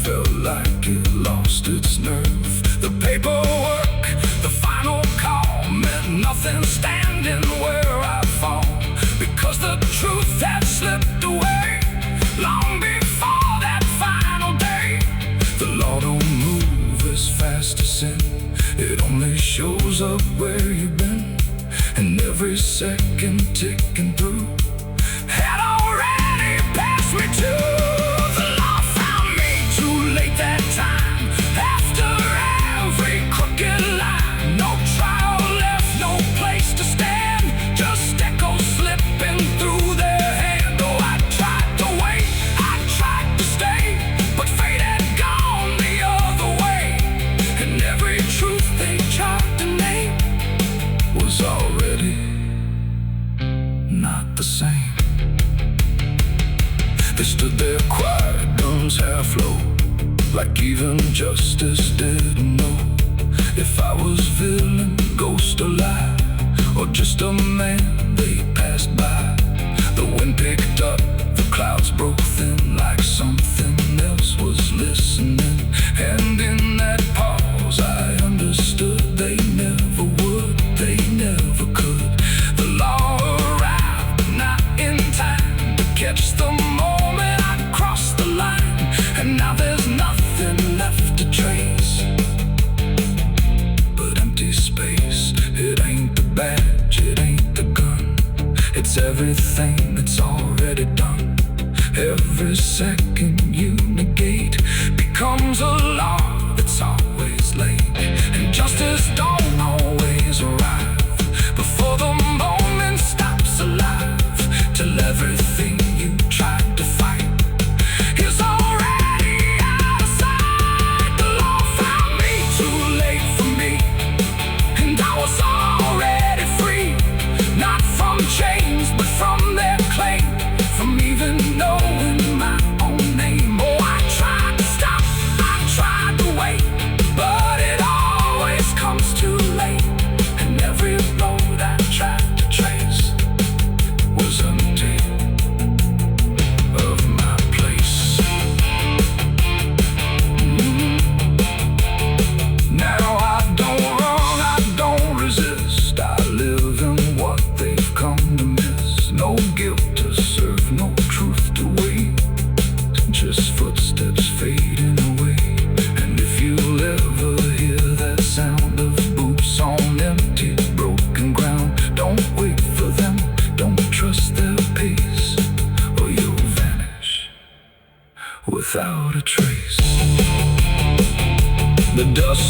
felt like it lost its nerve. The paperwork, the final call, meant nothing standing where I fall, because the truth had slipped away long before that final day. The law don't move as fast as sin, it only shows up where you've been. And every second ticking through had already passed me too. The law found me too late that time, after every crooked line. No trial left, no place to stand, just echoes slipping through their hand. Oh, I tried to wait, I tried to stay, but fate had gone the other way. And every truth they tried to name was already not the same. They stood there quiet, guns half low, like even justice didn't know if I was villain, ghost or lie, or just a man they passed by. The wind picked up, the clouds broke thin, like something else was listening. And in that pause I understood they never would, they never could. The law arrived, but not in time to catch the moment I crossed the line. And now there's nothing left to trace but empty space. It ain't the badge, it ain't the gun, it's everything that's already done. Every second you negate becomes a law that's always late, and justice don't always arrive.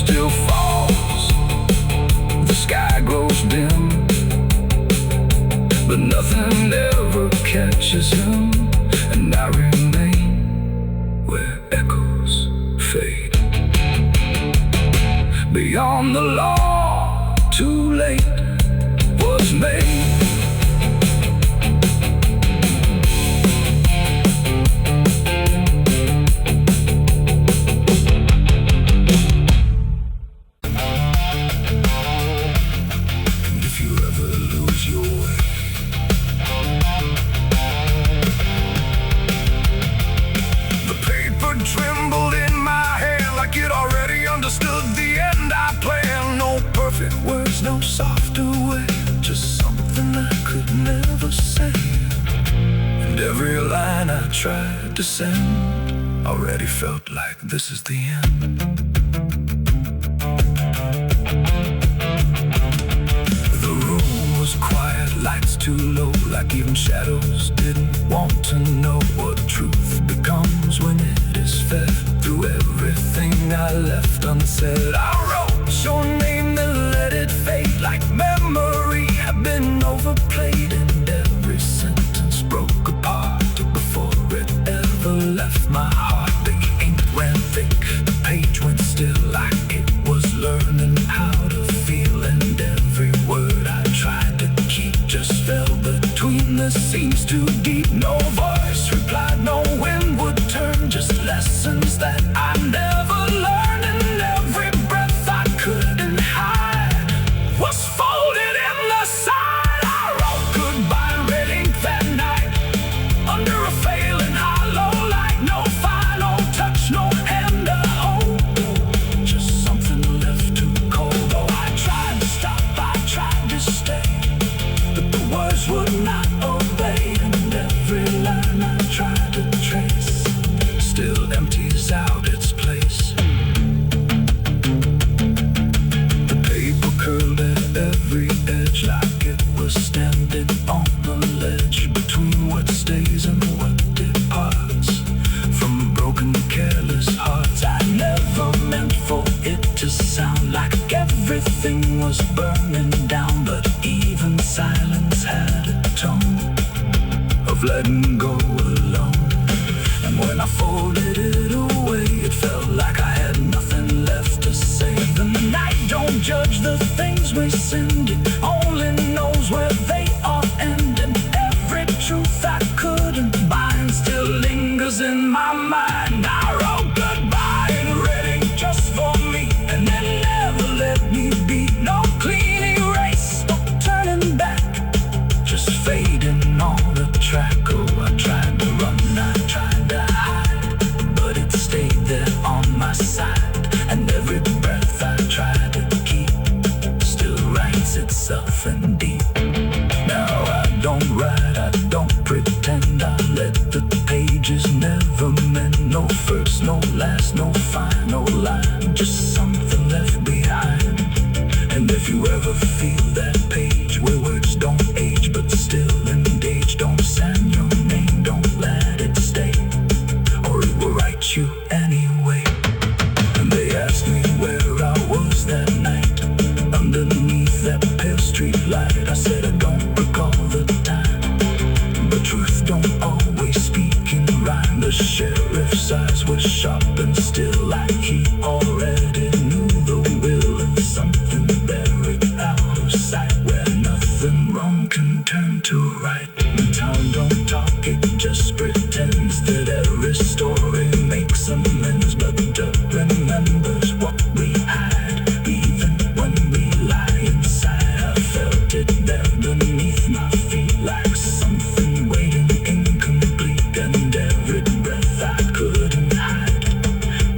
still falls, the sky grows dim, but nothing ever catches him, and I remain where echoes fade. Beyond the law, too late was made. If you ever lose your way, the paper trembled in my hand like it already understood the end I planned. No perfect words, no softer way, just something I could never say. And every line I tried to send already felt like this is the end. The room was quiet, lights too low, like even shadows didn't want to know what truth becomes when it is fed through everything I left unsaid. I wrote your name, then let it fade like memory had been overplayed, and every sentence broke apart before it ever left my heart. The ink ran thick, the page went still, like it was learning how to feel, and every word I tried to keep just fell between the seams too deep. No voice replied, no wind would turn, just lessons that I never learned, and every breath I couldn't hide was folded in the side. I wrote goodbye in red ink that night, under a failing hollow light. No final touch, no hand to hold, just something left too cold. Oh, I tried to stop, I tried to stay, but the words would not obey, and every line I tried to trace still empties out its place. The paper curled at every edge like it was standing on the ledge between what stays and what departs from broken, careless hearts. I never meant for it to sound like everything was burning down, but even silence had a tone of letting go alone. And when I folded it away, it felt like I had nothing left to say. The night don't judge the things we sinned, it only knows where they all end, and every truth I couldn't bind still lingers in my mind. I wrote goodbye in red ink just for me, and then never let me be. No clean erase, no turning back, just fading on the track. Oh, I tried to run, I tried to hide, but it stayed there on my side, and every breath I tried to keep still writes itself in deep. Now I don't write, I don't pretend, I let the pages never mend. No first, no last, no final line, just something left behind. And if you ever feel that page where words don't age but still engage, don't sign your name, don't let it stay, or it will write you anyway. And they asked me where I was that night, underneath that pale street light. I said I don't recall the time, but truth don't always speak in rhyme. The sheriff's eyes were sharp and still, like he already knew the will, and something buried out of sight where nothing wrong can turn to right. The town don't talk, it just pretends that every story makes amends, but remembers what we had, even when we lie inside. I felt it there beneath my feet, like something waiting incomplete, and every breath I couldn't hide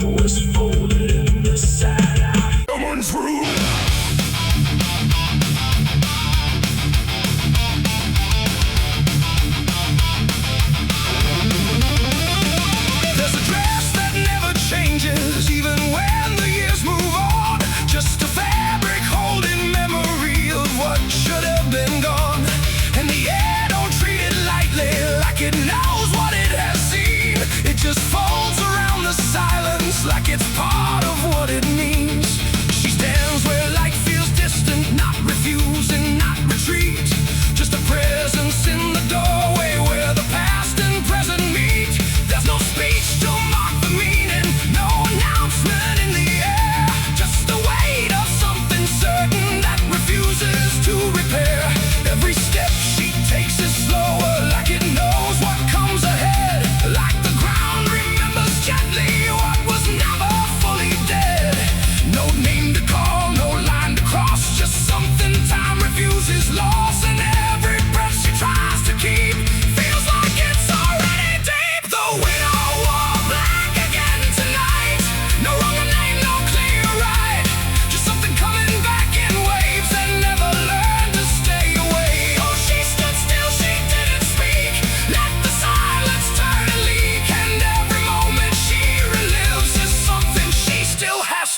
was folded in the side out. Someone's room. There's a dress that never changes, even when the years move on, just a fabric holding memory of what should have been gone. And the air don't treat it lightly, like it knows what it has seen. It just folds around the silence like it's part of what it means.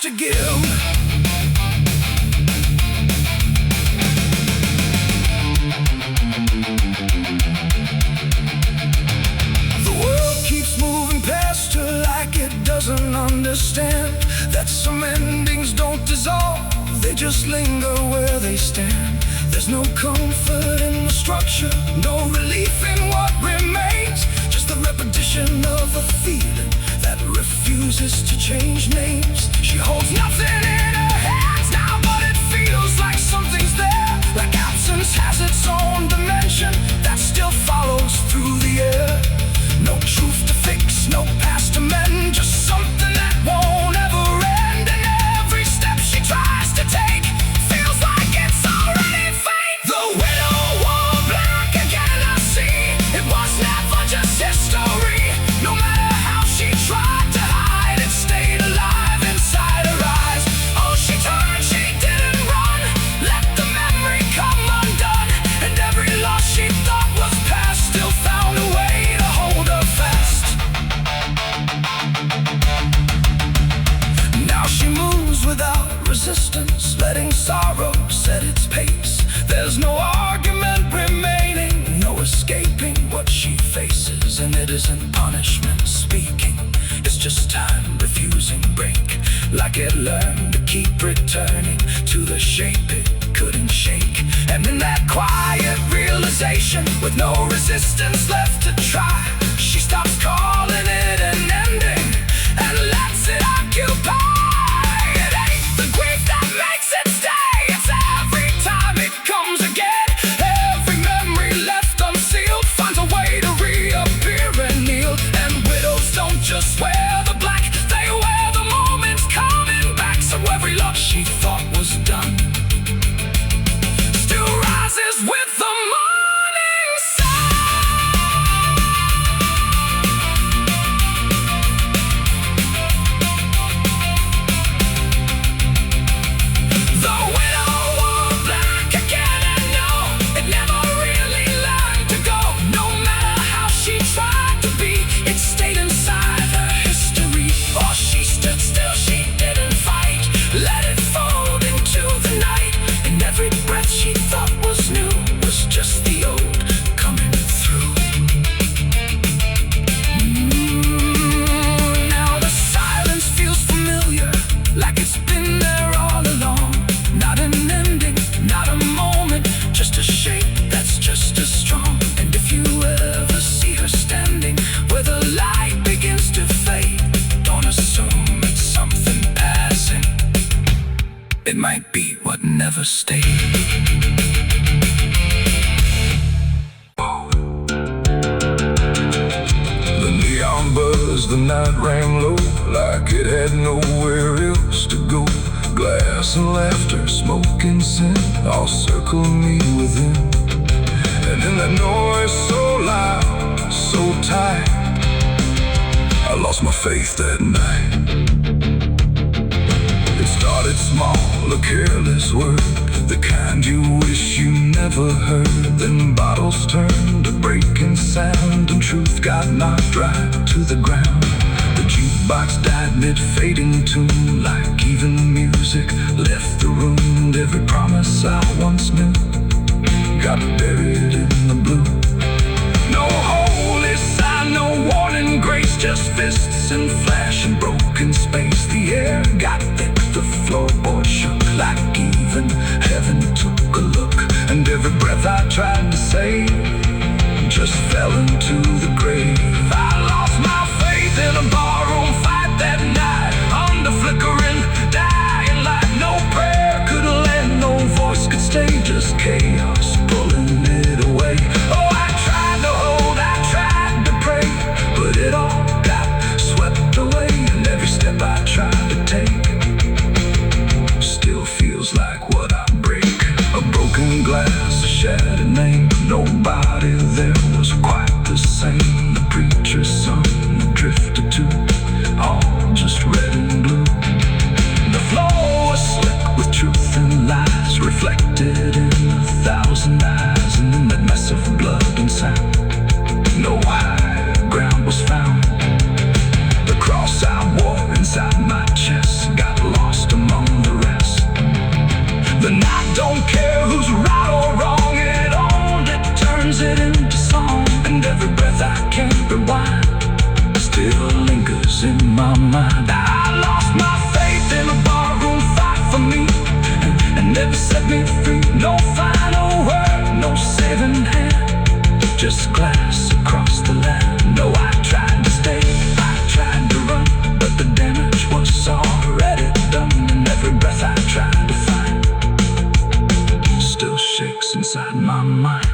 has to give. The world keeps moving past her like it doesn't understand that some endings don't dissolve, they just linger where they stand. There's no comfort in the structure, no relief in what remains, just the repetition of a feeling that refuses to change names. She holds nothing in her hands now, but it feels like something's there, like absence has its own dimension that still follows through the air. No truth to fix, no past to mend, just something that won't ever end. And every step she tries to take feels like it's already fate. The widow wore black again, I see. It was never just history. No matter how she tried to hide, it stayed alive inside her eyes. Oh, she turned, she didn't run, let the memory come undone. And every loss she thought was past still found a way to hold her fast. Now she moves without resistance, letting sorrow set its pace. There's no argument remaining, no escaping what she faces. And it isn't punishment speaking, it's just time refusing break. Like it learned to keep returning to the shape it couldn't shake. And in that quiet realization, with no resistance left to try, she stops calling it an ending and lets it occupy. It ain't the grief that makes it stay, it's every time it comes again. Every memory left unsealed finds a way to reappear and kneel. And widows don't just wear the black, they wear the moments coming back. So every love she thought was done still rises with the morning sun. The widow wore black again, and no, it never really learned to go. No matter how she tried to be, it stayed inside her history. Oh, she stood still, she didn't fight, let it fold into the night. And every breath she thought was new was just the old coming through. Now the silence feels familiar, like it's been there all along. Not an ending, not a moment, just a shape that's just as strong. And if you ever see her standing where the light begins to fade, don't assume it's something passing, it might be what never stayed. The neon buzzed, the night rang low, like it had nowhere else to go. Glass and laughter, smoke and sin, all circling me within. And in that noise so loud, so tight, I lost my faith that night. It started small, a careless word, the kind you wish you never heard. Then bottles turned to breaking sound, and truth got knocked right to the ground. The jukebox died mid-fading tune, like even music left the room. And every promise I once knew got buried in the blue. No holy sign, no warning grace, just fists and flash and broken space. The air got thick, the floorboard shook, like even heaven took a look. And every breath I tried to save just fell into the grave. I lost my faith in a barroom fight that night, under flickering, dying light. No prayer could land, no voice could stay, just chaos pulling it away. Oh, I tried to hold, I tried to pray, but it all got swept away. And every step I tried to take still feels like what I break. A broken glass, a shattered name, nobody there was quite the same. The preacher's son drifted too, all just red and blue. The floor was slick with truth and lies, reflected in 1,000 eyes. And in that mess of blood and sound, no higher ground was found. The cross I wore inside my chest got lost my mind. I lost my faith in a barroom fight for me, and never set me free. No final word, no saving hand, just glass across the land. No, I tried to stay, I tried to run, but the damage was already done. And every breath I tried to find still shakes inside my mind.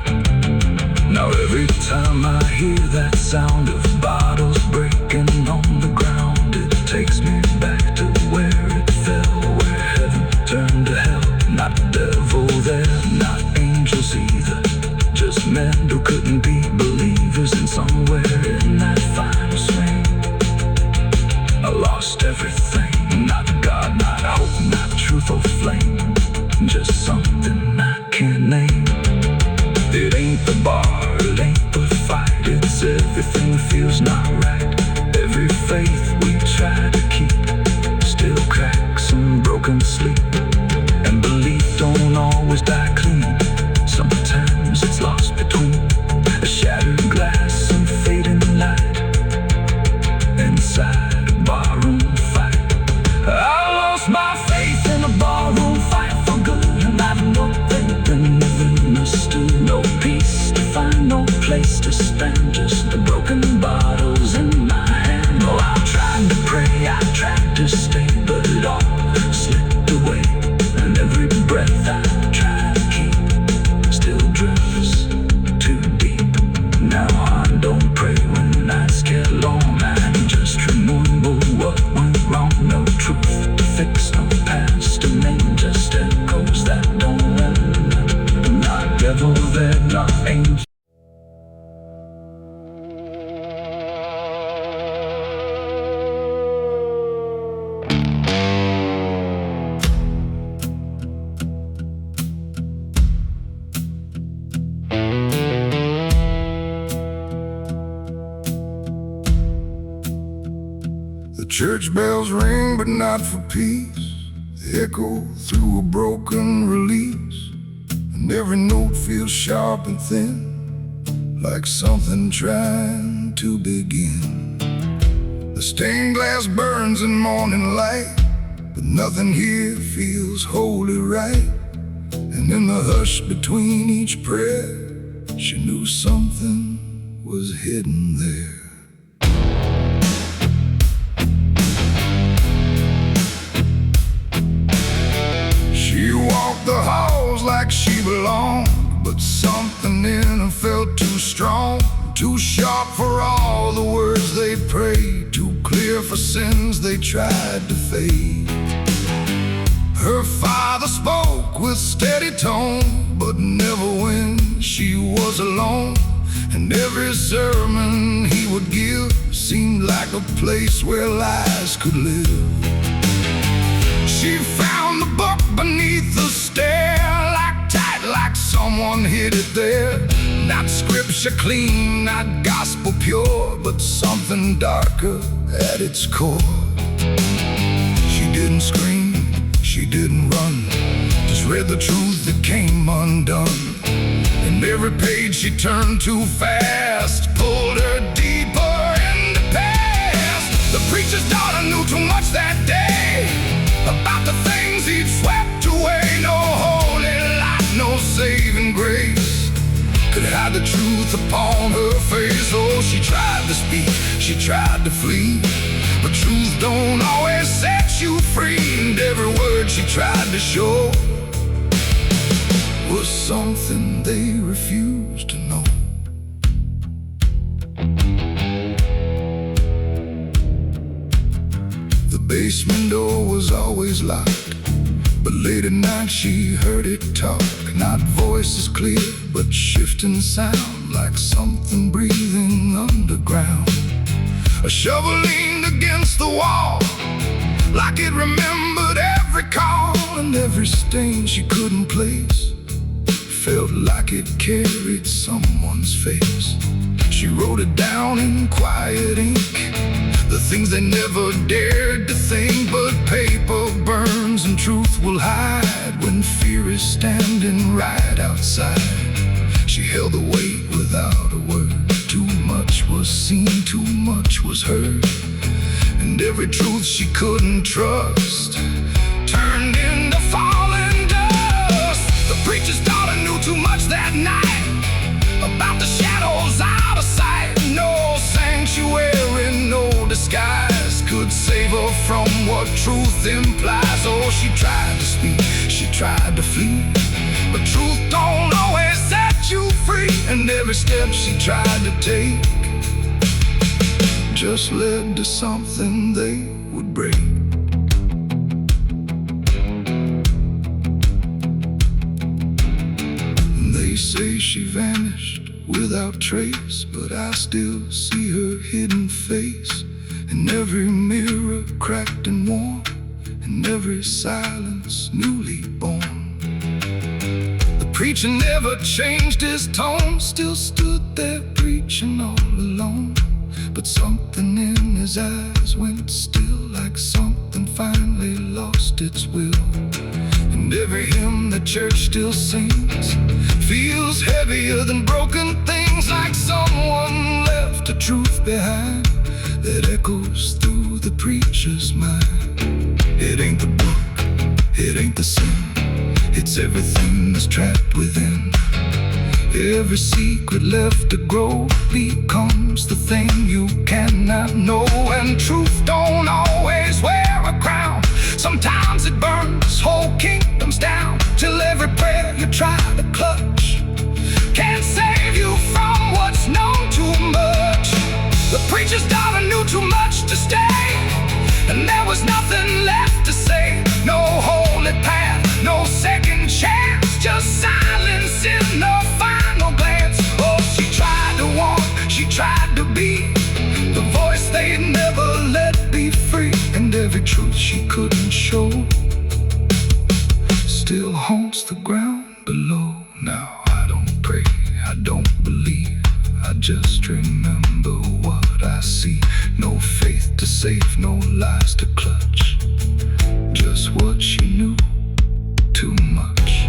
Now every time I hear that sound of bottles breaking on the ground, it takes me back to where it fell, where heaven turned to hell. Not devil there, not angels either, just men who couldn't be believers. And somewhere in that final swing, I lost everything. Not God, not hope, not truth or flame, just something I can't name. It ain't the bar, it ain't the fight, it's everything that feels not right. Every faith we try to keep still cracks and broken sleep. And belief don't always die clean, sometimes it's lost between a shattered glass and fading light inside a barroom fight. I lost my faith in a barroom fight for good, and I've no faith and never understood. No peace to find, no place to stand, just the broken bottles in my hand. Oh, I tried to pray, I tried to stay, but it all slipped away. And every breath I try to keep still drifts too deep. Now I don't pray when nights get long, I just remember what went wrong. No truth to fix, no past to name, just echoes that don't end. Not devil there, not angel. The church bells ring, but not for peace. They echo through a broken release, and every note feels sharp and thin, like something trying to begin. The stained glass burns in morning light, but nothing here feels wholly right. And in the hush between each prayer, she knew something was hidden there. She walked the halls like she belonged, but something in her felt too strong, too sharp for all the words they prayed, too clear for sins they tried to fade. Her father spoke with steady tone, but never when she was alone. And every sermon he would give seemed like a place where lies could live. She found the book beneath the stair, like tight, like someone hid it there. Not scripture clean, not gospel pure, but something darker at its core. She didn't scream, she didn't run, just read the truth that came undone. And every page she turned too fast pulled her deeper into past. The preacher's daughter knew too much that day about the things he'd swept away. No holy light, no saving grace could hide the truth upon her face. Oh, she tried to speak, she tried to flee, but truth don't always set you free. And every word she tried to show was something they refused to know. The basement door was always locked, but late at night she heard it talk. Not voices clear, but shifting sound, like something breathing underground. A shovel leaned against the wall, like it remembered every call. And every stain she couldn't place felt like it carried someone's face. She wrote it down in quiet ink, the things they never dared to think. But paper burns and truth will hide when fear is standing right outside. She held the weight without a word. Too much was seen, too much was heard, and and every truth she couldn't trust turned into falling dust. The preacher's daughter knew too much that night about the shadows out of sight. No sanctuary, no disguise could save her from what truth implies. Oh, she tried to speak, she tried to flee, but truth don't always set you free. And every step she tried to take just led to something they would break. They say she vanished without trace, but I still see her hidden face in every mirror cracked and worn, in every silence newly born. The preacher never changed his tone, still stood there preaching all alone. But something in his eyes went still, like something finally lost its will. And every hymn the church still sings feels heavier than broken things, like someone left a truth behind that echoes through the preacher's mind. It ain't the book, it ain't the sin, it's everything that's trapped within. Every secret left to grow becomes the thing you cannot know. And truth don't always wear a crown, sometimes it burns whole kingdoms down, till every prayer you try to clutch can't save you from what's known too much. The preacher's daughter knew too much to stay, and there was nothing left to say. No holy path, no second chance, just silence in the final glance. Oh, she tried to warn, she tried to be the voice they'd never let be free. And every truth she couldn't show still haunts the ground below. Now I don't pray, I don't believe, I just remember what I see. No faith to save, no lies to clutch, just what she knew too much.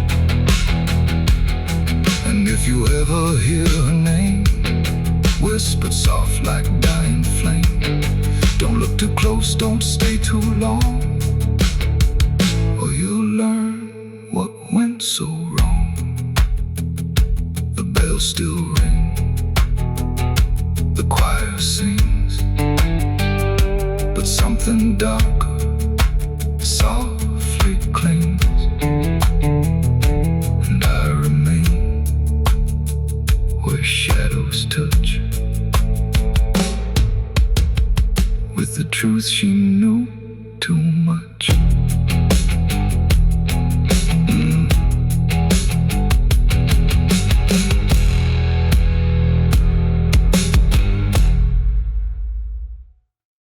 And if you ever hear her name whispered soft like dying flame, don't look too close, don't stay too long, or you'll learn what went so wrong. The bells still ring, the choir sings, but something darker softly clings, and I remain where shadows touch with the truth she